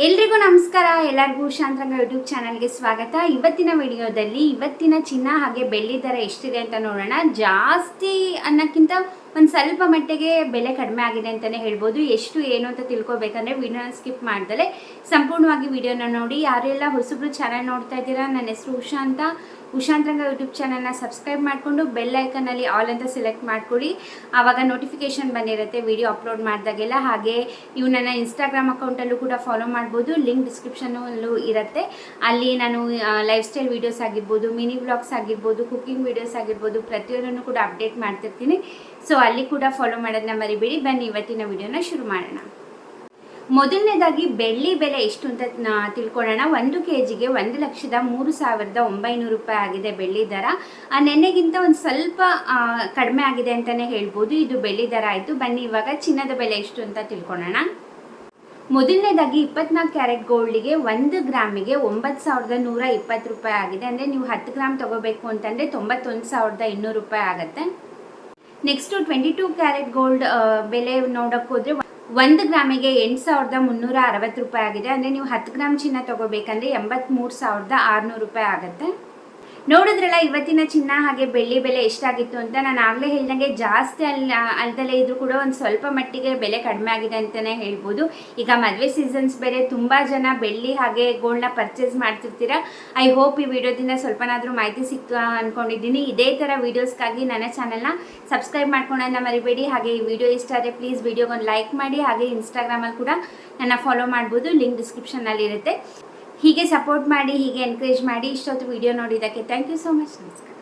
ಎಲ್ರಿಗೂ ನಮಸ್ಕಾರ. ಎಲ್ಲರಿಗೂ ಶಾಂತರಂಗ ಯೂಟ್ಯೂಬ್ ಚಾನಲ್ಗೆ ಸ್ವಾಗತ. ಇವತ್ತಿನ ವಿಡಿಯೋದಲ್ಲಿ ಇವತ್ತಿನ ಚಿನ್ನ ಹಾಗೆ ಬೆಳ್ಳಿ ದರ ಎಷ್ಟಿದೆ ಅಂತ ನೋಡೋಣ. ಜಾಸ್ತಿ ಅನ್ನೋಕ್ಕಿಂತ ಒಂದು ಸ್ವಲ್ಪ ಮಟ್ಟಿಗೆ ಬೆಲೆ ಕಡಿಮೆ ಆಗಿದೆ ಅಂತಲೇ ಹೇಳ್ಬೋದು. ಎಷ್ಟು ಏನು ಅಂತ ತಿಳ್ಕೊಬೇಕಂದ್ರೆ ವಿಡಿಯೋನ ಸ್ಕಿಪ್ ಮಾಡ್ದಲೆ ಸಂಪೂರ್ಣವಾಗಿ ವಿಡಿಯೋನ ನೋಡಿ. ಯಾರೆಲ್ಲ ಹೊಸಬ್ರು ಚಾನಲ್ ನೋಡ್ತಾ ಇದ್ದೀರಾ, ನನ್ನ ಹೆಸರು ಉಷಾ ಅಂತ. ಉಷಾಂತರಂಗ ಯೂಟ್ಯೂಬ್ ಚಾನಲ್ನ ಸಬ್ಸ್ಕ್ರೈಬ್ ಮಾಡಿಕೊಂಡು ಬೆಲ್ ಐಕನಲ್ಲಿ ಆಲ್ ಅಂತ ಸೆಲೆಕ್ಟ್ ಮಾಡ್ಕೊಳ್ಳಿ. ಆವಾಗ ನೋಟಿಫಿಕೇಶನ್ ಬಂದಿರುತ್ತೆ ವಿಡಿಯೋ ಅಪ್ಲೋಡ್ ಮಾಡಿದಾಗೆಲ್ಲ. ಹಾಗೆ ಇವು ನನ್ನ ಇನ್ಸ್ಟಾಗ್ರಾಮ್ ಅಕೌಂಟಲ್ಲೂ ಕೂಡ ಫಾಲೋ ಮಾಡ್ಬೋದು. ಲಿಂಕ್ ಡಿಸ್ಕ್ರಿಪ್ಷನಲ್ಲೂ ಇರುತ್ತೆ. ಅಲ್ಲಿ ನಾನು ಲೈಫ್ ಸ್ಟೈಲ್ ವೀಡಿಯೋಸ್ ಆಗಿರ್ಬೋದು, ಮಿನಿ ವ್ಲಾಗ್ಸ್ ಆಗಿರ್ಬೋದು, ಕುಕ್ಕಿಂಗ್ ವೀಡಿಯೋಸ್ ಆಗಿರ್ಬೋದು, ಪ್ರತಿಯೊಂದನ್ನು ಕೂಡ ಅಪ್ಡೇಟ್ ಮಾಡ್ತಿರ್ತೀನಿ. ಸೊ ಅಲ್ಲಿ ಕೂಡ ಫಾಲೋ ಮಾಡೋದನ್ನ ಮರಿಬೇಡಿ. ಬನ್ನಿ ಇವತ್ತಿನ ವಿಡಿಯೋನ ಶುರು ಮಾಡೋಣ. ಮೊದಲನೇದಾಗಿ ಬೆಳ್ಳಿ ಬೆಲೆ ಎಷ್ಟು ಅಂತ ತಿಳ್ಕೊಳ್ಳೋಣ. 1 kgಗೆ 1,03,900 ರೂಪಾಯಿ ಆಗಿದೆ ಬೆಳ್ಳಿ ದರ. ನೆನ್ನೆಗಿಂತ ಒಂದು ಸ್ವಲ್ಪ ಕಡಿಮೆ ಆಗಿದೆ ಅಂತಲೇ ಹೇಳ್ಬೋದು. ಇದು ಬೆಳ್ಳಿ ದರ ಆಯಿತು. ಬನ್ನಿ ಇವಾಗ ಚಿನ್ನದ ಬೆಲೆ ಎಷ್ಟು ಅಂತ ತಿಳ್ಕೊಳ್ಳೋಣ. ಮೊದಲನೇದಾಗಿ 24 ಕ್ಯಾರೆಟ್ ಗೋಲ್ಡಿಗೆ 1 ಗ್ರಾಮಿಗೆ 9,120 ರೂಪಾಯಿ ಆಗಿದೆ. ಅಂದರೆ ನೀವು 10 ಗ್ರಾಮ್ ತೊಗೋಬೇಕು ಅಂತಂದರೆ 91,200 ರೂಪಾಯಿ ಆಗುತ್ತೆ. ನೆಕ್ಸ್ಟು 22 ಕ್ಯಾರೆಟ್ ಗೋಲ್ಡ್ ಬೆಲೆ ನೋಡೋಕ್ಕೆ ಹೋದರೆ 1 ಗ್ರಾಮಿಗೆ 8,360 ರೂಪಾಯಿ ಆಗಿದೆ. ಅಂದರೆ ನೀವು 10 ಗ್ರಾಮ್ ಚಿನ್ನ ತೊಗೋಬೇಕಂದ್ರೆ 83,600 ರೂಪಾಯಿ ಆಗುತ್ತೆ. ನೋಡಿದ್ರಲ್ಲ ಇವತ್ತಿನ ಚಿನ್ನ ಹಾಗೆ ಬೆಳ್ಳಿ ಬೆಲೆ ಎಷ್ಟಾಗಿತ್ತು ಅಂತ. ನಾನು ಆಗಲೇ ಹೇಳಿದಂಗೆ ಜಾಸ್ತಿ ಅಲ್ದಲೇ ಇದ್ರೂ ಕೂಡ ಒಂದು ಸ್ವಲ್ಪ ಮಟ್ಟಿಗೆ ಬೆಲೆ ಕಡಿಮೆ ಆಗಿದೆ ಅಂತಲೇ ಹೇಳ್ಬೋದು. ಈಗ ಮದುವೆ ಸೀಸನ್ಸ್ ಬೇರೆ, ತುಂಬ ಜನ ಬೆಳ್ಳಿ ಹಾಗೆ ಗೋಲ್ಡ್ನ ಪರ್ಚೇಸ್ ಮಾಡ್ತಿರ್ತೀರ. ಐ ಹೋಪ್ ಈ ವಿಡಿಯೋದಿಂದ ಸ್ವಲ್ಪನಾದರೂ ಮಾಹಿತಿ ಸಿಕ್ತು ಅಂದ್ಕೊಂಡಿದ್ದೀನಿ. ಇದೇ ಥರ ವೀಡಿಯೋಸ್ಗಾಗಿ ನನ್ನ ಚಾನಲ್ನ ಸಬ್ಸ್ಕ್ರೈಬ್ ಮಾಡ್ಕೊಳ್ಳೋದನ್ನ ಮರಿಬೇಡಿ. ಹಾಗೆ ಈ ವಿಡಿಯೋ ಇಷ್ಟ ಆದರೆ ಪ್ಲೀಸ್ ವಿಡಿಯೋಗೊಂದು ಲೈಕ್ ಮಾಡಿ. ಹಾಗೆ ಇನ್ಸ್ಟಾಗ್ರಾಮಲ್ಲಿ ಕೂಡ ನನ್ನ ಫಾಲೋ ಮಾಡ್ಬೋದು. ಲಿಂಕ್ ಡಿಸ್ಕ್ರಿಪ್ಷನಲ್ಲಿ ಇರುತ್ತೆ. ಹೀಗೆ ಸಪೋರ್ಟ್ ಮಾಡಿ, ಹೀಗೆ ಎನ್ಕರೇಜ್ ಮಾಡಿ. ಇಷ್ಟೊತ್ತು ವಿಡಿಯೋ ನೋಡಿದ್ದಕ್ಕೆ ಥ್ಯಾಂಕ್ ಯು ಸೋ ಮಚ್. ನಮಸ್ಕಾರ.